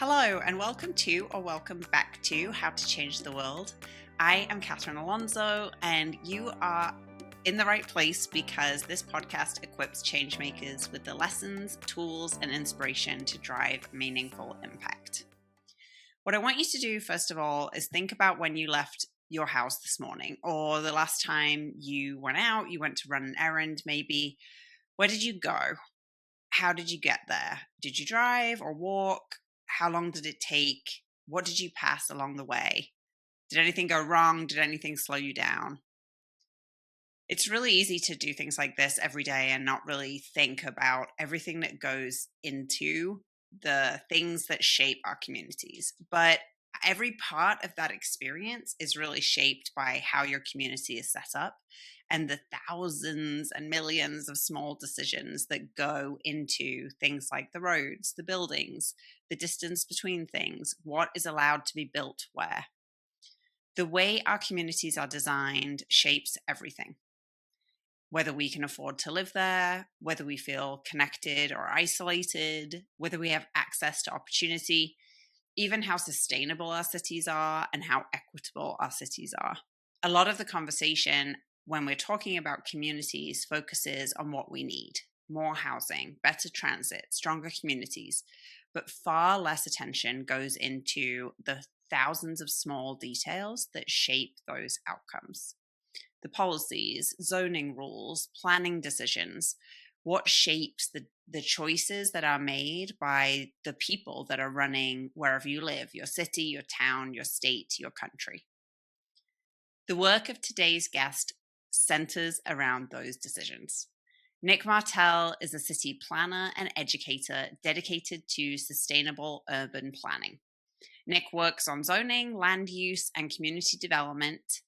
Hello and welcome back to How to Change the World. I am Catherine Alonzo and you are in the right place because this podcast equips changemakers with the lessons, tools, and inspiration to drive meaningful impact. What I want you to do, first of all, is think about when you left your house this morning or the last time you went out, you went to run an errand maybe. Where did you go? How did you get there? Did you drive or walk? How long did it take? What did you pass along the way? Did anything go wrong? Did anything slow you down? It's really easy to do things like this every day and not really think about everything that goes into the things that shape our communities. But every part of that experience is really shaped by how your community is set up and the thousands and millions of small decisions that go into things like the roads, the buildings, the distance between things, what is allowed to be built where. The way our communities are designed shapes everything. Whether we can afford to live there, whether we feel connected or isolated, whether we have access to opportunity, even how sustainable our cities are and how equitable our cities are. A lot of the conversation when we're talking about communities focuses on what we need: more housing, better transit, stronger communities, but far less attention goes into the thousands of small details that shape those outcomes. The policies, zoning rules, planning decisions, what shapes the choices that are made by the people that are running wherever you live, your city, your town, your state, your country. The work of today's guest centers around those decisions. Nick Martell is a city planner and educator dedicated to sustainable urban planning. Nick works on zoning, land use, and community development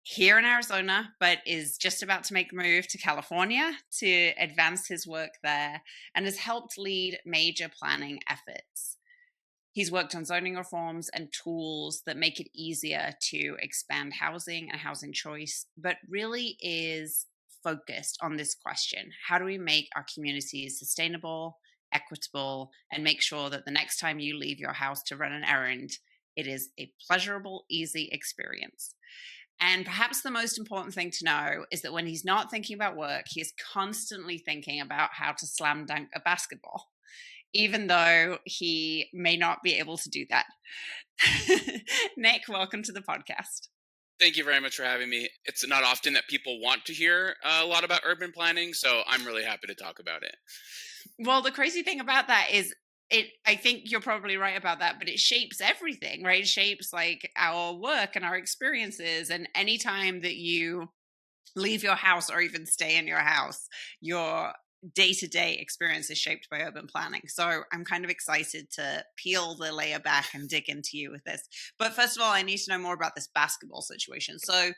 here in Arizona, but is just about to make the move to California to advance his work there and has helped lead major planning efforts. He's worked on zoning reforms and tools that make it easier to expand housing and housing choice, but really is focused on this question: how do we make our communities sustainable, equitable, and make sure that the next time you leave your house to run an errand, it is a pleasurable, easy experience? And perhaps the most important thing to know is that when he's not thinking about work, he is constantly thinking about how to slam dunk a basketball, even though he may not be able to do that. Nick, welcome to the podcast. Thank you very much for having me. It's not often that people want to hear a lot about urban planning, so I'm really happy to talk about it. Well, the crazy thing about that is I think you're probably right about that, but it shapes everything, right? It shapes like our work and our experiences. And anytime that you leave your house or even stay in your house, your day-to-day experience is shaped by urban planning. So I'm kind of excited to peel the layer back and dig into you with this. But first of all, I need to know more about this basketball situation. So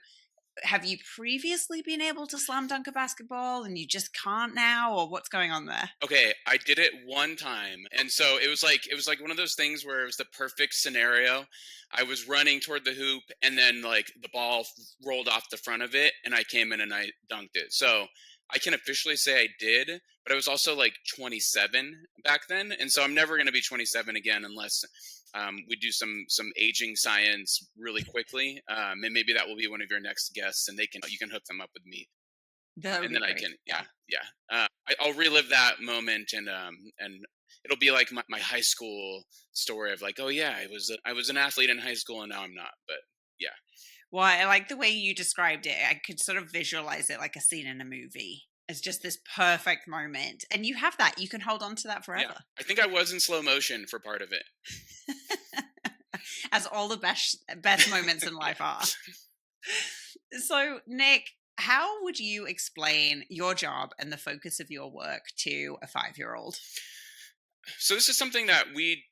have you previously been able to slam dunk a basketball and you just can't now, or what's going on there? Okay, I did it one time. And so it was like one of those things where it was the perfect scenario. I was running toward the hoop and then like the ball rolled off the front of it and I came in and I dunked it. So I can officially say I did, but I was also like 27 back then. And so I'm never going to be 27 again unless we do some aging science really quickly, and maybe that will be one of your next guests, and you can hook them up with me, And then I can I'll relive that moment, and it'll be like my high school story of like, oh yeah, I was an athlete in high school and now I'm not, but yeah. Well, I like the way you described it. I could sort of visualize it like a scene in a movie. It's just this perfect moment. And you have that. You can hold on to that forever. Yeah, I think I was in slow motion for part of it. As all the best moments in life are. So, Nick, how would you explain your job and the focus of your work to a 5-year-old? So this is something that we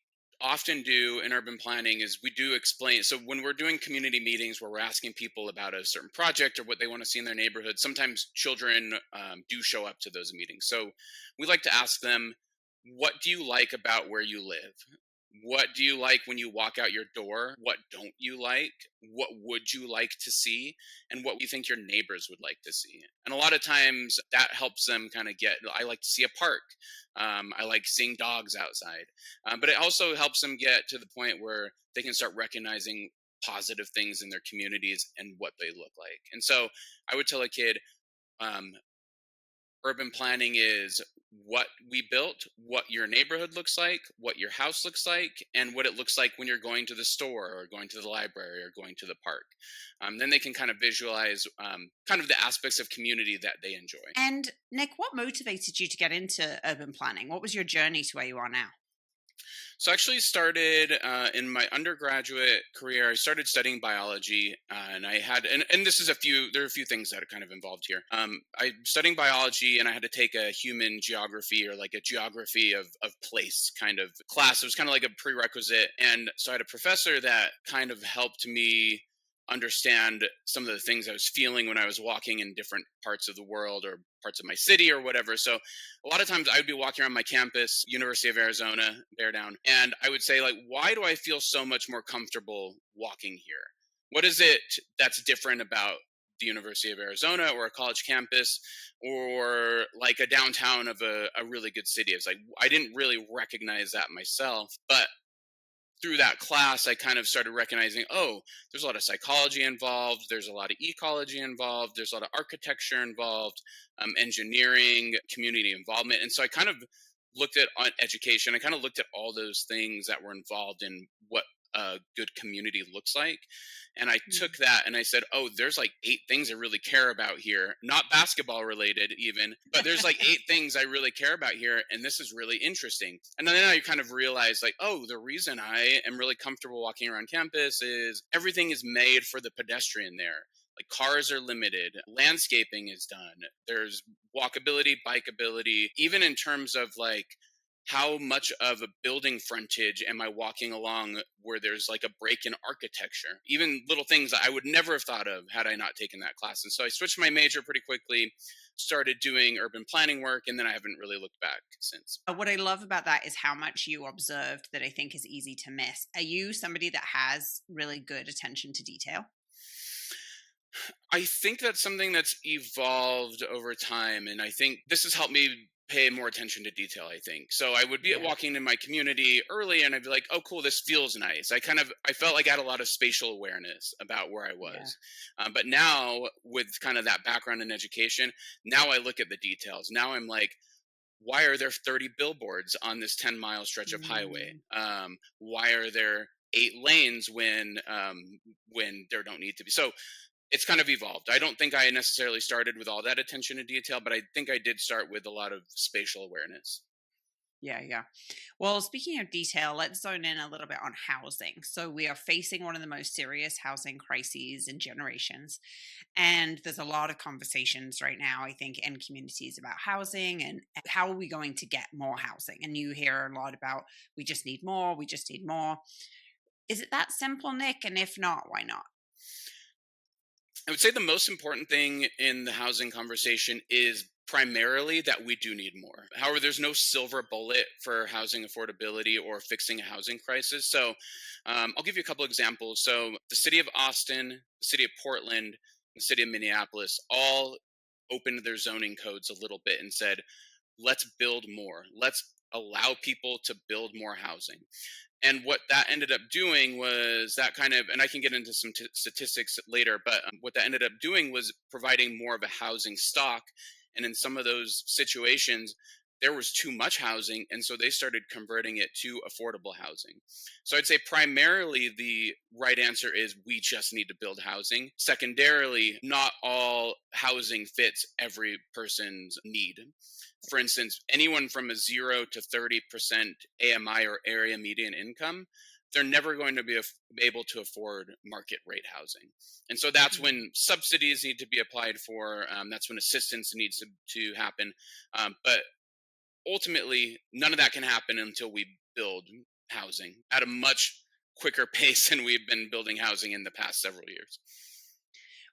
often do in urban planning is we do explain. So when we're doing community meetings where we're asking people about a certain project or what they want to see in their neighborhood, sometimes children do show up to those meetings. So we like to ask them, what do you like about where you live? What do you like when you walk out your door? What don't you like? What would you like to see? And what do you think your neighbors would like to see? And a lot of times that helps them kind of get, I like to see a park. I like seeing dogs outside. But it also helps them get to the point where they can start recognizing positive things in their communities and what they look like. And so I would tell a kid, um, urban planning is what we built, what your neighborhood looks like, what your house looks like, and what it looks like when you're going to the store or going to the library or going to the park. Then they can kind of visualize kind of the aspects of community that they enjoy. And Nick, what motivated you to get into urban planning? What was your journey to where you are now? So I actually started in my undergraduate career. I started studying biology, and I had, and this is a few. There are a few things that are kind of involved here. I studying biology, and I had to take a human geography or like a geography of place kind of class. It was kind of like a prerequisite, and so I had a professor that kind of helped me understand some of the things I was feeling when I was walking in different parts of the world or parts of my city or whatever. So a lot of times I would be walking around my campus, University of Arizona, Bear Down, and I would say like, why do I feel so much more comfortable walking here? What is it that's different about the University of Arizona or a college campus or like a downtown of a really good city? It's like I didn't really recognize that myself, but through that class, I kind of started recognizing, oh, there's a lot of psychology involved. There's a lot of ecology involved. There's a lot of architecture involved, engineering, community involvement. And so I kind of looked at on education. I kind of looked at all those things that were involved in what a good community looks like. And I took that and I said, oh, there's like 8 things I really care about here, not basketball related even, but there's like 8 things I really care about here. And this is really interesting. And then I kind of realized like, oh, the reason I am really comfortable walking around campus is everything is made for the pedestrian there. Like cars are limited, landscaping is done. There's walkability, bikeability, even in terms of like how much of a building frontage am I walking along where there's like a break in architecture? Even little things that I would never have thought of had I not taken that class. And so I switched my major pretty quickly, started doing urban planning work, and then I haven't really looked back since. What I love about that is how much you observed that I think is easy to miss. Are you somebody that has really good attention to detail? I think that's something that's evolved over time. And I think this has helped me pay more attention to detail, I think. So I would be Yeah. walking in my community early and I'd be like, oh, cool, this feels nice. I felt like I had a lot of spatial awareness about where I Yeah. was. But now, with kind of that background in education, now I look at the details. Now I'm like, why are there 30 billboards on this 10-mile stretch of highway? Mm. Why are there 8 lanes when there don't need to be? So it's kind of evolved. I don't think I necessarily started with all that attention to detail, but I think I did start with a lot of spatial awareness. Yeah, yeah. Well, speaking of detail, let's zone in a little bit on housing. So, we are facing one of the most serious housing crises in generations. And there's a lot of conversations right now, I think, in communities about housing and how are we going to get more housing. And you hear a lot about we just need more, we just need more. Is it that simple, Nick? And if not, why not? I would say the most important thing in the housing conversation is primarily that we do need more. However, there's no silver bullet for housing affordability or fixing a housing crisis. So I'll give you a couple examples. So the city of Austin, the city of Portland, the city of Minneapolis all opened their zoning codes a little bit and said, let's build more. Let's allow people to build more housing. And what that ended up doing was that kind of, and I can get into some statistics later, but what that ended up doing was providing more of a housing stock. And in some of those situations, there was too much housing. And so they started converting it to affordable housing. So I'd say primarily the right answer is we just need to build housing. Secondarily, not all housing fits every person's need. For instance, anyone from a 0 to 30% AMI or area median income, they're never going to be able to afford market rate housing. And so that's Mm. when subsidies need to be applied for. That's when assistance needs to happen. But ultimately, none of that can happen until we build housing at a much quicker pace than we've been building housing in the past several years.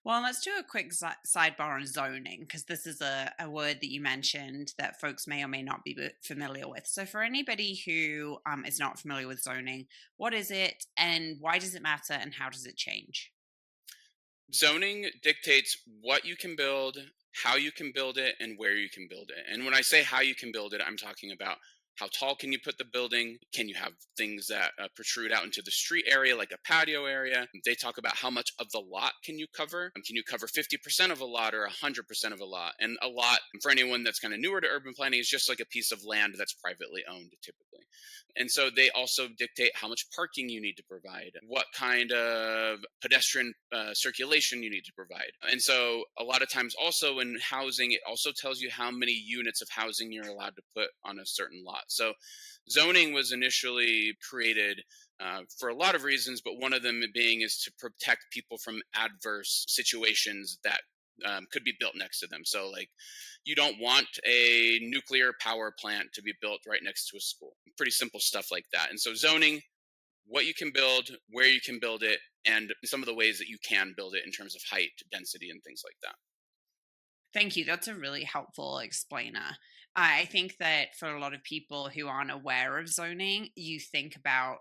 Well, let's do a quick sidebar on zoning because this is a word that you mentioned that folks may or may not be familiar with. So, for anybody who is not familiar with zoning, what is it and why does it matter and how does it change? Zoning dictates what you can build, how you can build it, and where you can build it. And when I say how you can build it, I'm talking about how tall can you put the building? Can you have things that protrude out into the street area, like a patio area? They talk about how much of the lot can you cover? Can you cover 50% of a lot or 100% of a lot? And a lot, for anyone that's kind of newer to urban planning, is just like a piece of land that's privately owned typically. And so they also dictate how much parking you need to provide, what kind of pedestrian circulation you need to provide. And so a lot of times also in housing, it also tells you how many units of housing you're allowed to put on a certain lot. So zoning was initially created for a lot of reasons, but one of them being is to protect people from adverse situations that could be built next to them. So, like, you don't want a nuclear power plant to be built right next to a school. Pretty simple stuff like that. And so, zoning, what you can build, where you can build it, and some of the ways that you can build it in terms of height, density, and things like that. Thank you. That's a really helpful explainer. I think that for a lot of people who aren't aware of zoning, you think about,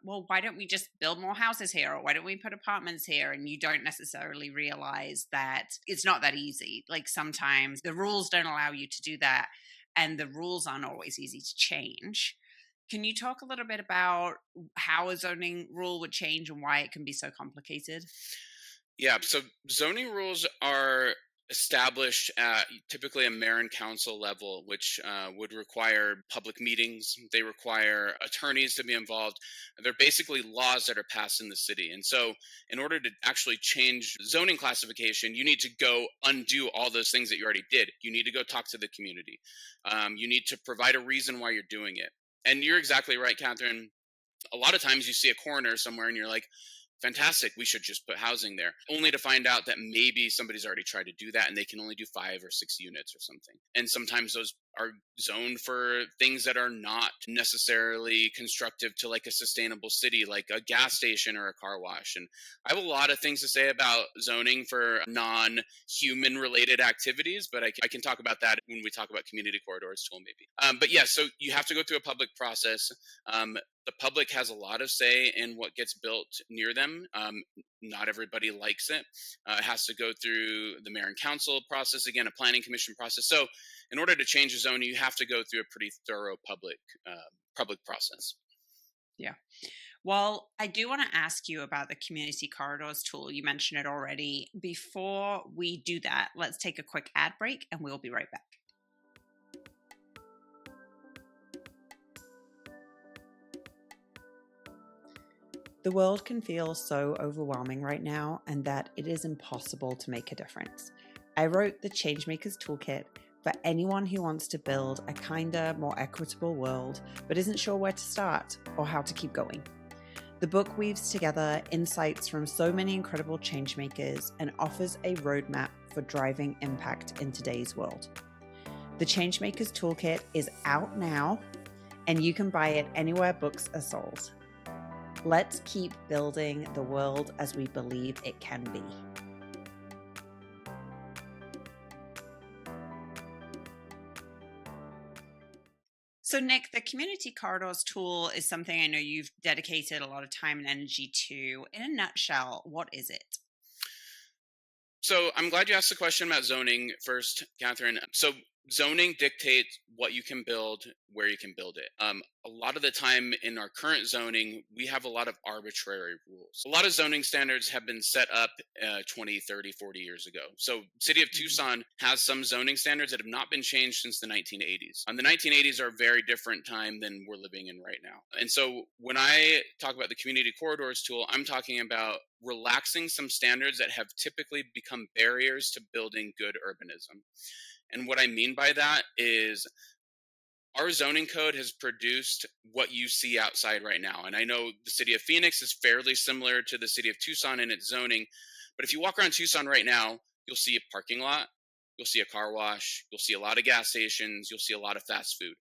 well, why don't we just build more houses here? Or why don't we put apartments here? And you don't necessarily realize that it's not that easy. Like sometimes the rules don't allow you to do that, and the rules aren't always easy to change. Can you talk a little bit about how a zoning rule would change and why it can be so complicated? Yeah, so zoning rules are established at typically a mayor and council level, which would require public meetings. They require attorneys to be involved. They're basically laws that are passed in the city. And so, in order to actually change zoning classification, you need to go undo all those things that you already did. You need to go talk to the community. You need to provide a reason why you're doing it. And you're exactly right, Catherine. A lot of times you see a corner somewhere and you're like, fantastic, we should just put housing there, only to find out that maybe somebody's already tried to do that and they can only do 5 or 6 units or something. And sometimes those are zoned for things that are not necessarily constructive to like a sustainable city, like a gas station or a car wash. And I have a lot of things to say about zoning for non-human related activities, but I can talk about that when we talk about community corridors tool maybe. But yeah, so you have to go through a public process. The public has a lot of say in what gets built near them. Not everybody likes it. It has to go through the mayor and council process, again, a planning commission process. So, in order to change a zone, you have to go through a pretty thorough public process. Yeah. Well, I do want to ask you about the community corridors tool. You mentioned it already. Before we do that, let's take a quick ad break and we'll be right back. The world can feel so overwhelming right now, and that it is impossible to make a difference. I wrote the Changemakers Toolkit for anyone who wants to build a kinder, more equitable world, but isn't sure where to start or how to keep going. The book weaves together insights from so many incredible changemakers and offers a roadmap for driving impact in today's world. The Changemakers Toolkit is out now, and you can buy it anywhere books are sold. Let's keep building the world as we believe it can be. So, Nick, the community corridors tool is something I know you've dedicated a lot of time and energy to. In a nutshell, what is it? So I'm glad you asked the question about zoning first, Catherine. So zoning dictates what you can build, where you can build it. A lot of the time in our current zoning, we have a lot of arbitrary rules. A lot of zoning standards have been set up 20, 30, 40 years ago. So city of Tucson has some zoning standards that have not been changed since the 1980s. The 1980s are a very different time than we're living in right now. And so when I talk about the community corridors tool, I'm talking about relaxing some standards that have typically become barriers to building good urbanism. And what I mean by that is our zoning code has produced what you see outside right now. And I know the city of Phoenix is fairly similar to the city of Tucson in its zoning. But if you walk around Tucson right now, you'll see a parking lot, you'll see a car wash, you'll see a lot of gas stations, you'll see a lot of fast food.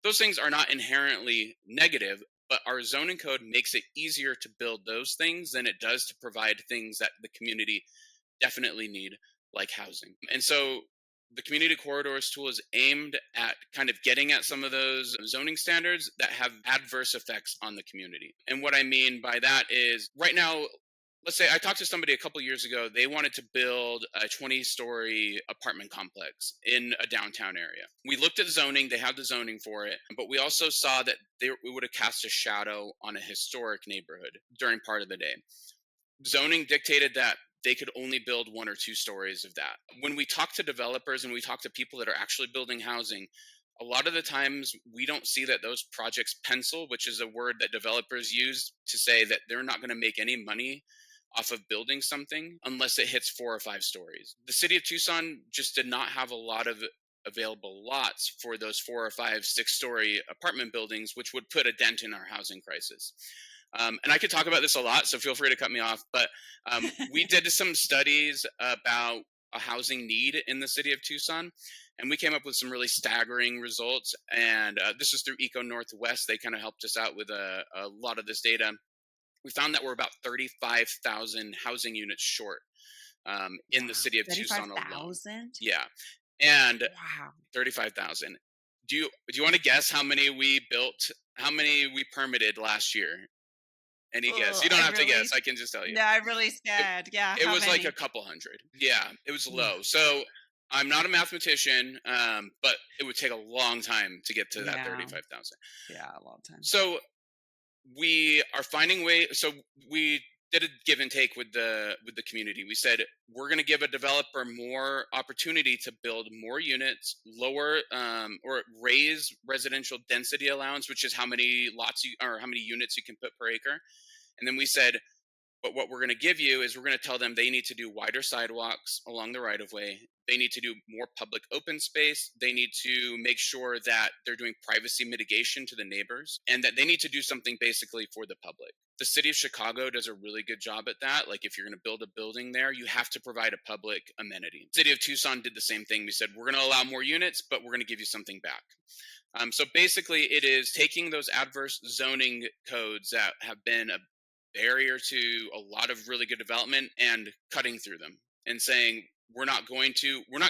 Those things are not inherently negative, but our zoning code makes it easier to build those things than it does to provide things that the community definitely need, like housing. And so the community corridors tool is aimed at kind of getting at some of those zoning standards that have adverse effects on the community. And what I mean by that is right now, let's say I talked to somebody a couple years ago. They wanted to build a 20-story apartment complex in a downtown area. We looked at zoning, they had the zoning for it, but we also saw that it would have cast a shadow on a historic neighborhood during part of the day. Zoning dictated that they could only build 1 or 2 stories of that. When we talk to developers and we talk to people that are actually building housing, a lot of the times we don't see that those projects pencil, which is a word that developers use to say that they're not going to make any money off of building something unless it hits 4 or 5 stories. The city of Tucson just did not have a lot of available lots for those 4 or 5, 6-story apartment buildings, which would put a dent in our housing crisis. And I could talk about this a lot, so feel free to cut me off. But we did some studies about a housing need in the city of Tucson, and we came up with some really staggering results. And this is through Eco Northwest. They kind of helped us out with a lot of this data. We found that we're about 35,000 housing units short in the city of Tucson alone. 35,000? Yeah, and Wow. 35,000. Do you want to guess how many we built? How many we permitted last year? Any guess? Oh, You don't have to guess. I can just tell you. no, I'm really scared. Yeah, It how was like a many? couple hundred. Yeah, it was Ooh, low. So I'm not a mathematician, but it would take a long time to get to that yeah, 35,000. yeah, a long time. So we are finding ways. So we did a give and take with the community. We said we're going to give a developer more opportunity to build more units, lower or raise residential density allowance, which is how many lots you or how many units you can put per acre. And then we said, but what we're going to give you is we're going to tell them they need to do wider sidewalks along the right of way. They need to do more public open space. They need to make sure that they're doing privacy mitigation to the neighbors and that they need to do something basically for the public. The city of Chicago does a really good job at that. Like if you're going to build a building there, you have to provide a public amenity. City of Tucson did the same thing. We said, we're going to allow more units, but we're going to give you something back. So basically, it is taking those adverse zoning codes that have been a barrier to a lot of really good development and cutting through them and saying we're not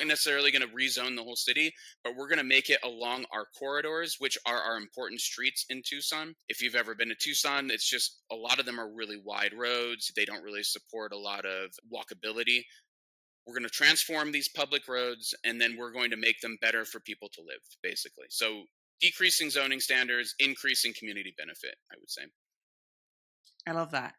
necessarily going to rezone the whole city, but we're going to make it along our corridors, which are our important streets in Tucson. If you've ever been to Tucson, it's just a lot of them are really wide roads. They don't really support a lot of walkability. We're going to transform these public roads and then we're going to make them better for people to live, basically. So decreasing zoning standards, increasing community benefit, I would say. I love that.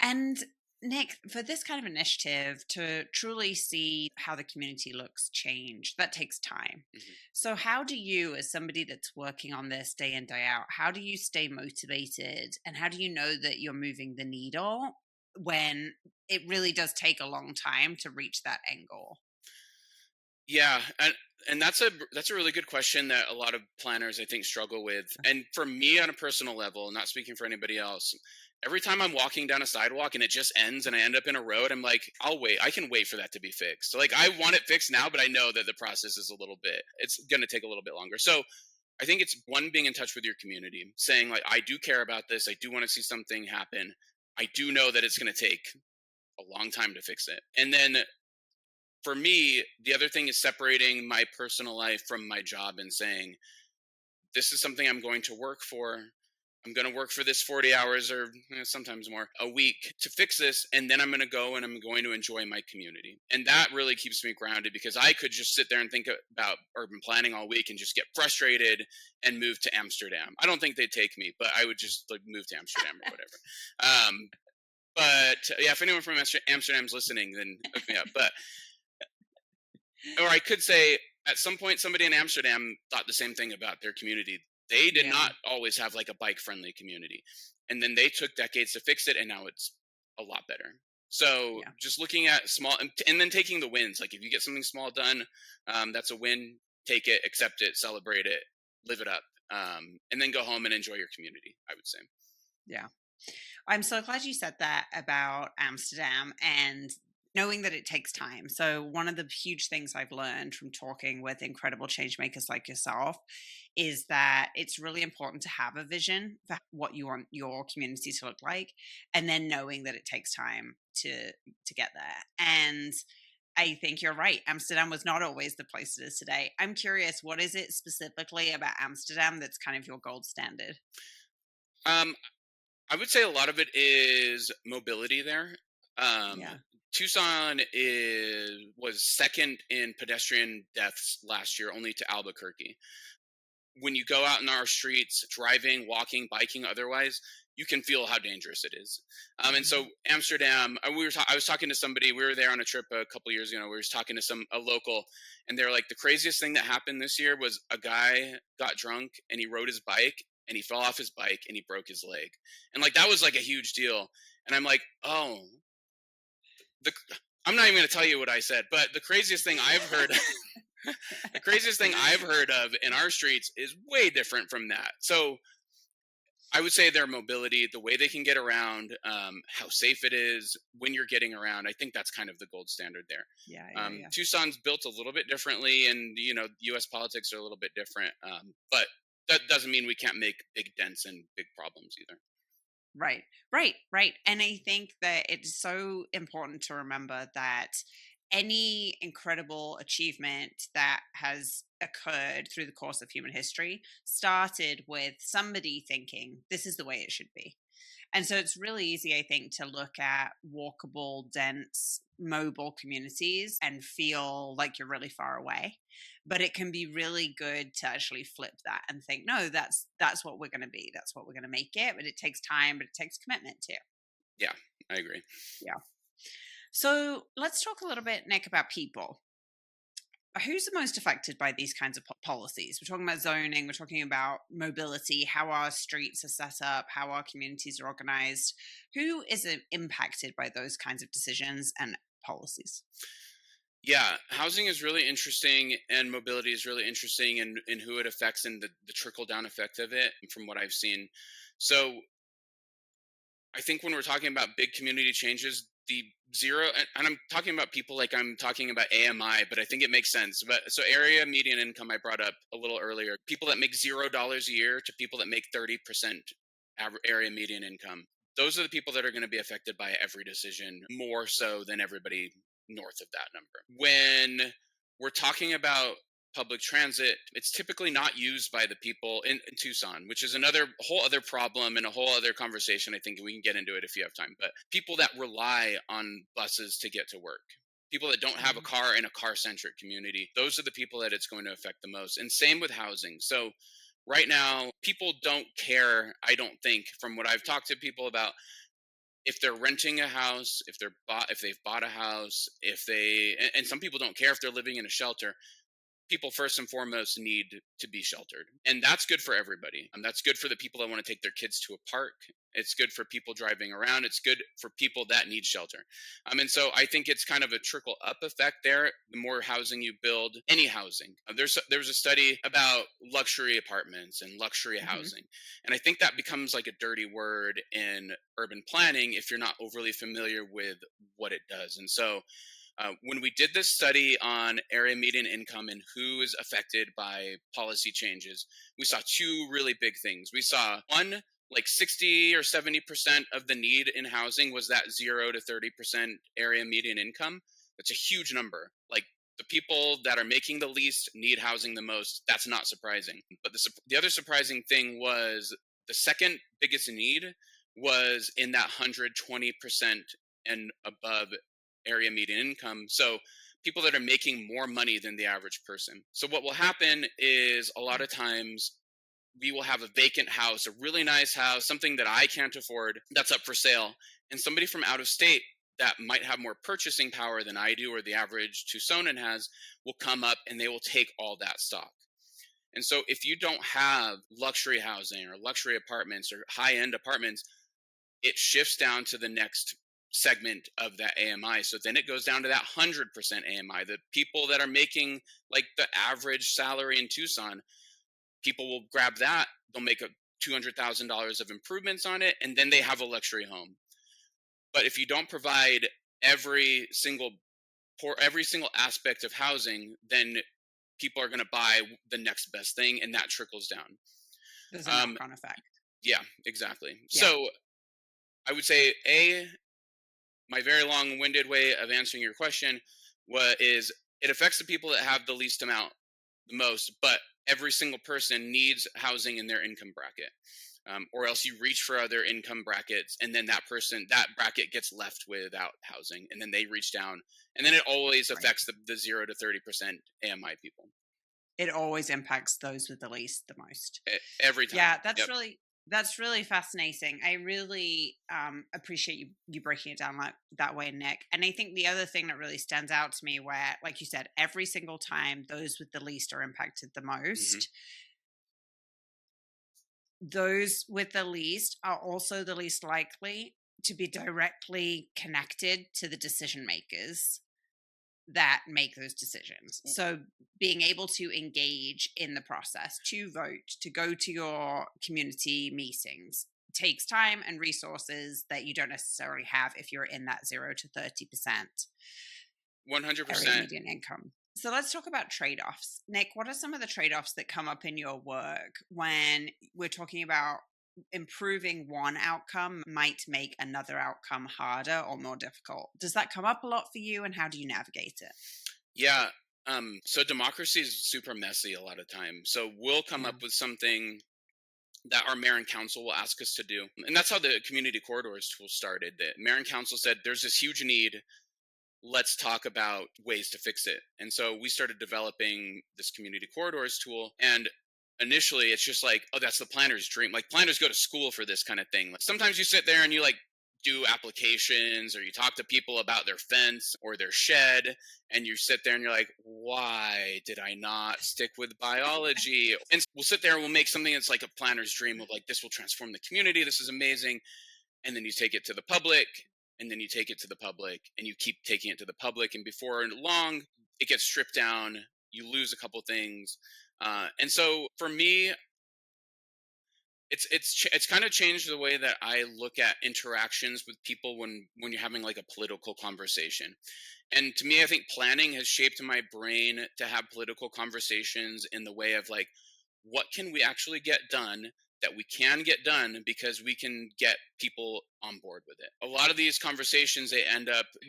And Nick, for this kind of initiative to truly see how the community looks change, that takes time. Mm-hmm. So how do you, as somebody that's working on this day in, day out, how do you stay motivated and how do you know that you're moving the needle when it really does take a long time to reach that end goal? Yeah, and that's a really good question that a lot of planners I think struggle with. And for me on a personal level, not speaking for anybody else, every time I'm walking down a sidewalk and it just ends and I end up in a road, I'm like, I'll wait. I can wait for that to be fixed. So like I want it fixed now, but I know that the process is it's going to take a little bit longer. So I think it's one, being in touch with your community, saying like, I do care about this. I do want to see something happen. I do know that it's going to take a long time to fix it. And then for me, the other thing is separating my personal life from my job and saying, this is something I'm going to work for. I'm going to work for this 40 hours or sometimes more a week to fix this. And then I'm going to go and I'm going to enjoy my community. And that really keeps me grounded because I could just sit there and think about urban planning all week and just get frustrated and move to Amsterdam. I don't think they'd take me, but I would just like move to Amsterdam or whatever. But yeah, if anyone from Amsterdam's listening, then hook me up. But or I could say at some point somebody in Amsterdam thought the same thing about their community. They did not always have like a bike friendly community. And then they took decades to fix it and now it's a lot better. So just looking at small and then taking the wins. Like if you get something small done, that's a win. Take it, accept it, celebrate it, live it up, and then go home and enjoy your community, I would say. Yeah. I'm so glad you said that about Amsterdam and knowing that it takes time. So, one of the huge things I've learned from talking with incredible change makers like yourself is that it's really important to have a vision for what you want your community to look like, and then knowing that it takes time to get there. And I think you're right. Amsterdam was not always the place it is today. I'm curious, what is it specifically about Amsterdam that's kind of your gold standard? Um, I would say a lot of it is mobility there. Um, Yeah. Tucson was second in pedestrian deaths last year, only to Albuquerque. When you go out in our streets, driving, walking, biking, otherwise, you can feel how dangerous it is. And so Mhm. Amsterdam, I was talking to somebody. We were there on a trip a couple years ago. We were talking to a local, and they're like, the craziest thing that happened this year was a guy got drunk and he rode his bike and he fell off his bike and he broke his leg, and like that was like a huge deal. And I'm like, oh, the I'm not even going to tell you what I said, but the craziest thing I've heard the craziest thing I've heard of in our streets is way different from that. So I would say their mobility, the way they can get around, how safe it is when you're getting around. I think that's kind of the gold standard there. Yeah, yeah, yeah. Tucson's built a little bit differently, and U.S. politics are a little bit different. But that doesn't mean we can't make big dents and big problems either. Right, right, right. And I think that it's so important to remember that any incredible achievement that has occurred through the course of human history started with somebody thinking this is the way it should be. And so it's really easy, I think, to look at walkable, dense, mobile communities and feel like you're really far away. But it can be really good to actually flip that and think, no, that's what we're going to be. That's what we're going to make it. But it takes time, but it takes commitment too. Yeah, I agree. Yeah. So let's talk a little bit, Nick, about people. Who's the most affected by these kinds of policies? We're talking about zoning, we're talking about mobility, how our streets are set up, how our communities are organized. Who is impacted by those kinds of decisions and policies? Yeah, housing is really interesting, and mobility is really interesting, and who it affects, and the trickle down effect of it from what I've seen. So I think when we're talking about big community changes, the zero, and I'm talking about people like I'm talking about AMI, but I think it makes sense. But so area median income, I brought up a little earlier. People that make $0 a year to people that make 30% area median income. Those are the people that are going to be affected by every decision more so than everybody north of that number. When we're talking about public transit, it's typically not used by the people in Tucson, which is another whole other problem and a whole other conversation. I think we can get into it if you have time. But people that rely on buses to get to work, people that don't have a Mhm. car in a car centric community, those are the people that it's going to affect the most. And same with housing. So right now, people don't care, I don't think, from what I've talked to people about, if they're renting a house, if they've bought a house, if they and some people don't care if they're living in a shelter. People first and foremost need to be sheltered, and that's good for everybody. That's good for the people that want to take their kids to a park. It's good for people driving around. It's good for people that need shelter. And so I think it's kind of a trickle up effect there. The more housing you build, any housing, there's a study about luxury apartments and luxury Mhm. housing, and I think that becomes like a dirty word in urban planning if you're not overly familiar with what it does. And so when we did this study on area median income and who is affected by policy changes, we saw two really big things. We saw one, like 60 or 70% of the need in housing was that 0 to 30% area median income. That's a huge number. Like the people that are making the least need housing the most. That's not surprising. But the other surprising thing was the second biggest need was in that 120% and above area median income. So people that are making more money than the average person. So what will happen is a lot of times we will have a vacant house, a really nice house, something that I can't afford that's up for sale. And somebody from out of state that might have more purchasing power than I do or the average Tucsonan has will come up and they will take all that stock. And so if you don't have luxury housing or luxury apartments or high end apartments, it shifts down to the next segment of that AMI. So then it goes down to that 100% AMI. The people that are making like the average salary in Tucson, people will grab that. They'll make a $200,000 of improvements on it, and then they have a luxury home. But if you don't provide every single every single aspect of housing, then people are going to buy the next best thing, and that trickles down. There's a Um, knock-on effect. yeah, exactly. Yeah. So I would say my very long-winded way of answering your question is it affects the people that have the least amount the most, but every single person needs housing in their income bracket. Or else you reach for other income brackets, and then that bracket gets left without housing, and then they reach down, and then it always Right. affects the 0 to 30% AMI people. It always impacts those with the least the most. Every time. Yeah, Yep. that's really fascinating. I really appreciate you breaking it down like that way, Nick. And I think the other thing that really stands out to me, where, like you said, every single time those with the least are impacted the Hmm. most, those with the least are also the least likely to be directly connected to the decision makers that make those decisions. So being able to engage in the process, to vote, to go to your community meetings takes time and resources that you don't necessarily have if you're in that 0 to 30% area 100%. median income. So let's talk about trade-offs. Nick, what are some of the trade-offs that come up in your work when we're talking about improving one outcome might make another outcome harder or more difficult? Does that come up a lot for you, and how do you navigate it? Yeah. So democracy is super messy a lot of times. So we'll come Yeah. up with something that our mayor and council will ask us to do. And that's how the community corridors tool started. The mayor and council said, there's this huge need. Let's talk about ways to fix it. And so we started developing this community corridors tool. And initially it's just like, oh, that's the planner's dream. Like, planners go to school for this kind of thing. Like, sometimes you sit there and you like do applications, or you talk to people about their fence or their shed, and you sit there and you're like, why did I not stick with biology? And we'll sit there and we'll make something that's like a planner's dream of like, this will transform the community, this is amazing. And then you take it to the public, and then you take it to the public, and you keep taking it to the public, and before long it gets stripped down, you lose a couple things. And so for me, it's kind of changed the way that I look at interactions with people when you're having like a political conversation. And to me, I think planning has shaped my brain to have political conversations in the way of like, what can we actually get done that we can get done because we can get people on board with it. A lot of these conversations,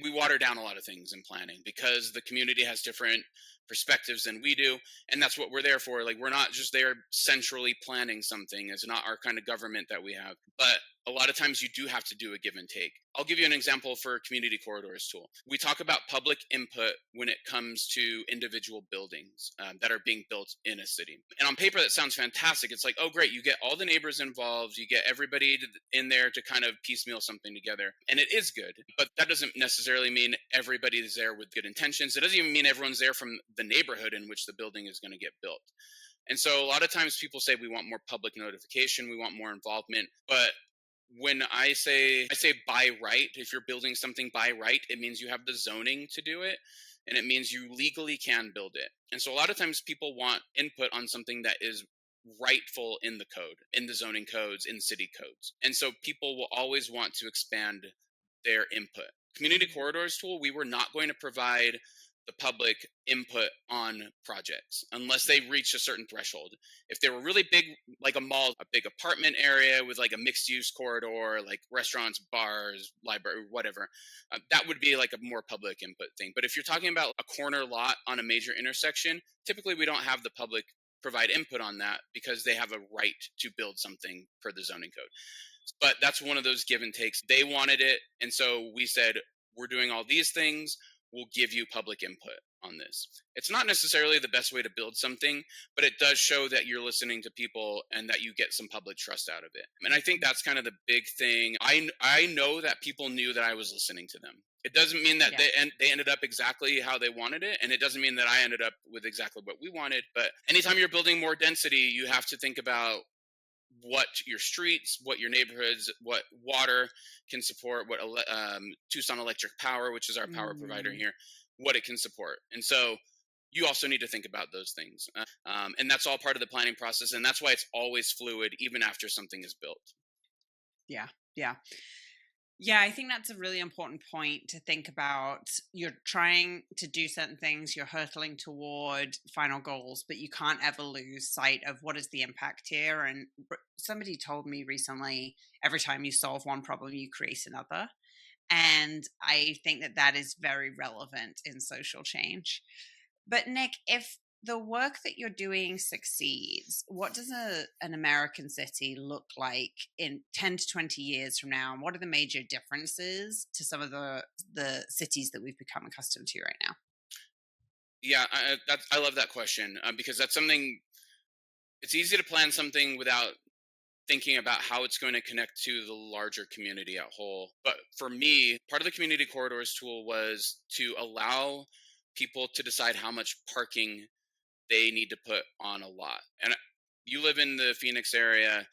we water down a lot of things in planning because the community has different perspectives than we do. And that's what we're there for. Like, we're not just there centrally planning something. It's not our kind of government that we have. But a lot of times you do have to do a give and take. I'll give you an example for community corridors tool. We talk about public input when it comes to individual buildings that are being built in a city. And on paper, that sounds fantastic. It's like, oh, great. You get all the neighbors involved. You get everybody in there to kind of piecemeal something together. And it is good. But that doesn't necessarily mean everybody is there with good intentions. It doesn't even mean everyone's there from the neighborhood in which the building is going to get built. And so a lot of times people say we want more public notification, we want more involvement. But when I say by right, if you're building something by right, it means you have the zoning to do it, and it means you legally can build it. And so a lot of times people want input on something that is rightful in the code, in the zoning codes, in city codes. And so people will always want to expand their input. Community corridors tool, we were not going to provide the public input on projects unless they reach a certain threshold. If they were really big, like a mall, a big apartment area with like a mixed use corridor, like restaurants, bars, library, whatever, that would be like a more public input thing. But if you're talking about a corner lot on a major intersection, typically we don't have the public provide input on that because they have a right to build something per the zoning code. But that's one of those give and takes. They wanted it. And so we said, we're doing all these things. We'll give you public input on this. It's not necessarily the best way to build something, but it does show that you're listening to people and that you get some public trust out of it. And I think that's kind of the big thing. I know that people knew that I was listening to them. It doesn't mean that they ended up exactly how they wanted it, and it doesn't mean that I ended up with exactly what we wanted. But anytime you're building more density, you have to think about what your streets, what your neighborhoods, what water can support, what Tucson Electric Power, which is our power provider here, what it can support. And so you also need to think about those things. And that's all part of the planning process. And that's why it's always fluid, even after something is built. Yeah. Yeah. Yeah, I think that's a really important point to think about. You're trying to do certain things, you're hurtling toward final goals, but you can't ever lose sight of what is the impact here. And somebody told me recently, every time you solve one problem, you create another. And I think that that is very relevant in social change. But Nick, if the work that you're doing succeeds, what does an American city look like in 10 to 20 years from now? And what are the major differences to some of the cities that we've become accustomed to right now? Yeah, I love that question, because that's something. It's easy to plan something without thinking about how it's going to connect to the larger community at whole. But for me, part of the community corridors tool was to allow people to decide how much parking they need to put on a lot. And you live in the Phoenix area,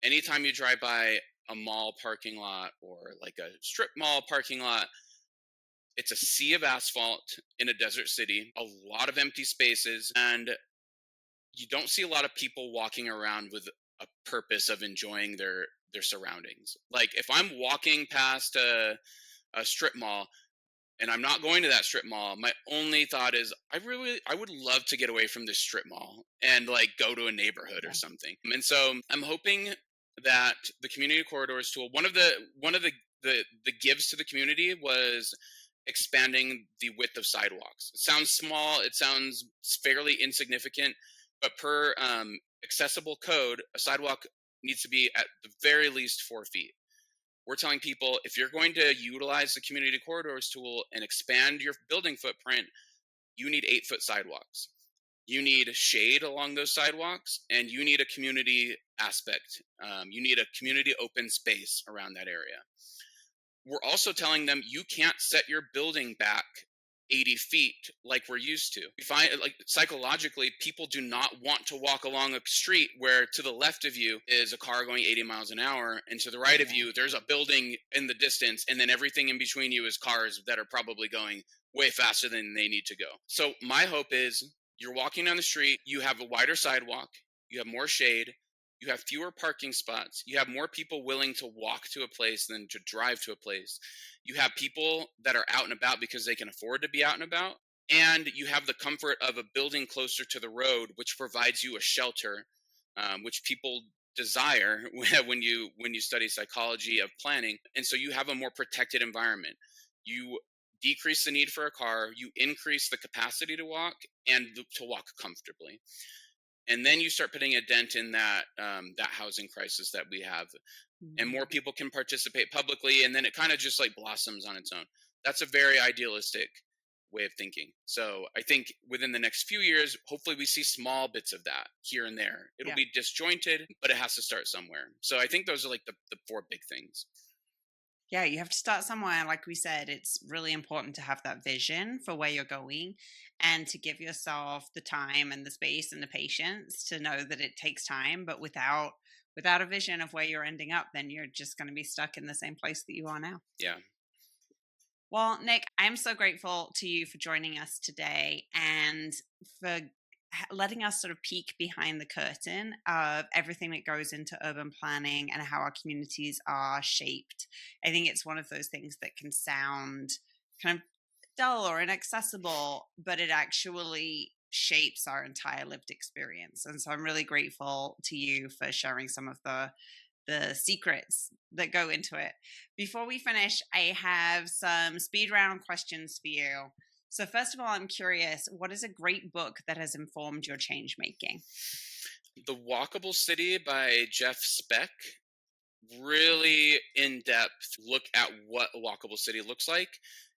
anytime you drive by a mall parking lot or like a strip mall parking lot, it's a sea of asphalt in a desert city, a lot of empty spaces, and you don't see a lot of people walking around with a purpose of enjoying their surroundings. Like if I'm walking past a strip mall and I'm not going to that strip mall, my only thought is I would love to get away from this strip mall and like go to a neighborhood or Yeah. something. And so I'm hoping that the community corridors tool, one of the gives to the community was expanding the width of sidewalks. It sounds small, it sounds fairly insignificant, but per accessible code, a sidewalk needs to be at the very least 4 feet. We're telling people if you're going to utilize the community corridors tool and expand your building footprint, you need 8 foot sidewalks. You need shade along those sidewalks, and you need a community aspect. You need a community open space around that area. We're also telling them you can't set your building back 80 feet like we're used to. We find like psychologically, people do not want to walk along a street where to the left of you is a car going 80 miles an hour, and to the right of Yeah. you, there's a building in the distance, and then everything in between you is cars that are probably going way faster than they need to go. So, my hope is you're walking down the street, you have a wider sidewalk, you have more shade, you have fewer parking spots, you have more people willing to walk to a place than to drive to a place, you have people that are out and about because they can afford to be out and about, and you have the comfort of a building closer to the road which provides you a shelter, which people desire when you study psychology of planning. And so you have a more protected environment. You decrease the need for a car, you increase the capacity to walk and to walk comfortably, and then you start putting a dent in that housing crisis that we have, and more Mhm. people can participate publicly, and then it kind of just like blossoms on its own. That's a very idealistic way of thinking. So I think within the next few years, hopefully we see small bits of that here and there. It'll Yeah. be disjointed, but it has to start somewhere. So I think those are like the four big things. Yeah, you have to start somewhere. Like we said, it's really important to have that vision for where you're going and to give yourself the time and the space and the patience to know that it takes time. But without a vision of where you're ending up, then you're just going to be stuck in the same place that you are now. Yeah. Well, Nick, I'm so grateful to you for joining us today and for letting us sort of peek behind the curtain of everything that goes into urban planning and how our communities are shaped. I think it's one of those things that can sound kind of dull or inaccessible, but it actually shapes our entire lived experience. And so I'm really grateful to you for sharing some of the secrets that go into it. Before we finish, I have some speed round questions for you. So, first of all, I'm curious, what is a great book that has informed your change making? The Walkable City by Jeff Speck, really in depth look at what a walkable city looks like.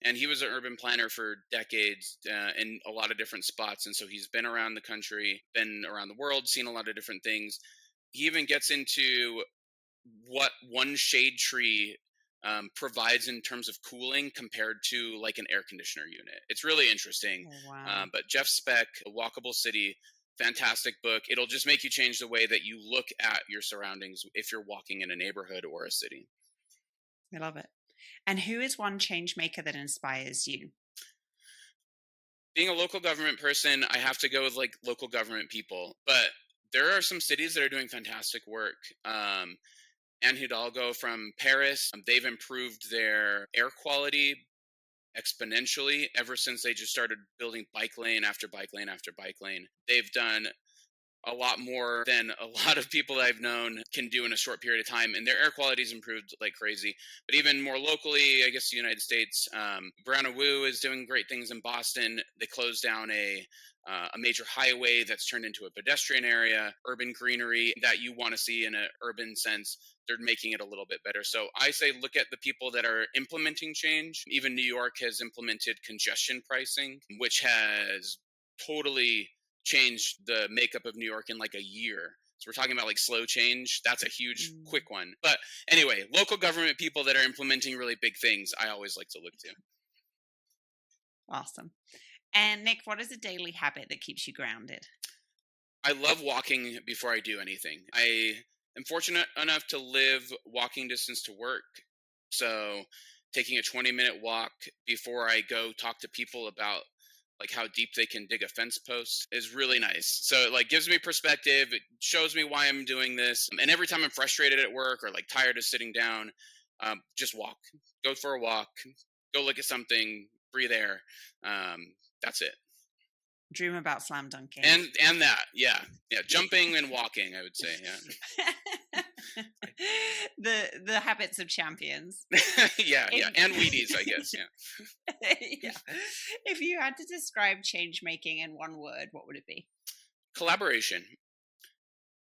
And he was an urban planner for decades, in a lot of different spots. And so he's been around the country, been around the world, seen a lot of different things. He even gets into what one shade tree provides in terms of cooling compared to like an air conditioner unit. It's really interesting. Oh, wow. But Jeff Speck, A Walkable City, fantastic book. It'll just make you change the way that you look at your surroundings if you're walking in a neighborhood or a city. I love it. And who is one change maker that inspires you? Being a local government person, I have to go with like local government people. But there are some cities that are doing fantastic work. Anne Hidalgo from Paris. They've improved their air quality exponentially ever since they just started building bike lane after bike lane after bike lane. They've done a lot more than a lot of people I've known can do in a short period of time, and their air quality's improved like crazy. But even more locally, I guess the United States, Brown & Wu is doing great things in Boston. They closed down a major highway that's turned into a pedestrian area, urban greenery that you want to see in an urban sense. They're making it a little bit better. So I say look at the people that are implementing change. Even New York has implemented congestion pricing, which has totally changed the makeup of New York in like a year. So we're talking about like slow change. That's a huge, quick one. But anyway, local government people that are implementing really big things, I always like to look to. Awesome. And Nick, what is a daily habit that keeps you grounded? I love walking before I do anything. I am fortunate enough to live walking distance to work. So taking a 20-minute walk before I go talk to people about like how deep they can dig a fence post is really nice. So it like gives me perspective. It shows me why I'm doing this. And every time I'm frustrated at work or like tired of sitting down, just walk, go for a walk, go look at something, breathe air. That's it. Dream about slam dunking. And that, yeah, jumping and walking, I would say, yeah. the habits of champions. yeah, and Wheaties, I guess, yeah. Yeah. If you had to describe change making in one word, what would it be? Collaboration.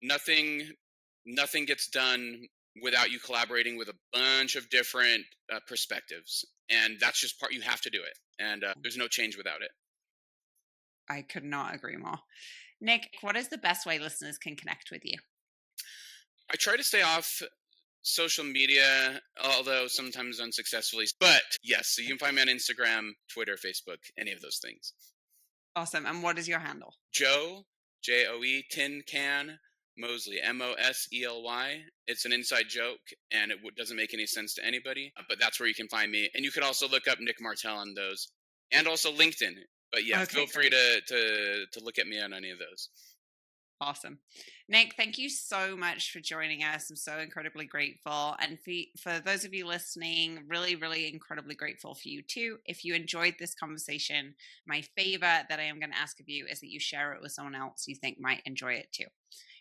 Nothing gets done without you collaborating with a bunch of different perspectives, and that's just part. You have to do it, and there's no change without it. I could not agree more. Nick, what is the best way listeners can connect with you? I try to stay off social media, although sometimes unsuccessfully. But yes, so you can find me on Instagram, Twitter, Facebook, any of those things. Awesome. And what is your handle? Joe, Joe, Tin Can Mosley, Mosley. It's an inside joke, and it doesn't make any sense to anybody. But that's where you can find me. And you could also look up Nick Martell on those, and also LinkedIn. But yeah, feel free to look at me on any of those. Awesome. Nick, thank you so much for joining us. I'm so incredibly grateful. And for those of you listening, really, really incredibly grateful for you too. If you enjoyed this conversation, my favor that I am going to ask of you is that you share it with someone else you think might enjoy it too.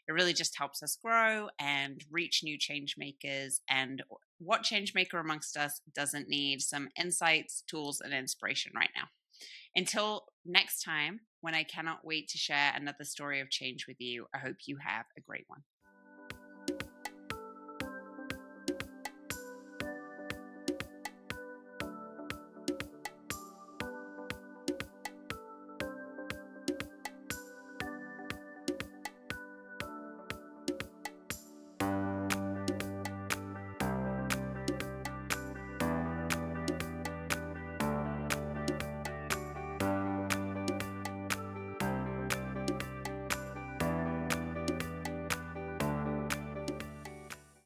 It really just helps us grow and reach new change makers. And what change maker amongst us doesn't need some insights, tools, and inspiration right now? Until next time, when I cannot wait to share another story of change with you, I hope you have a great one.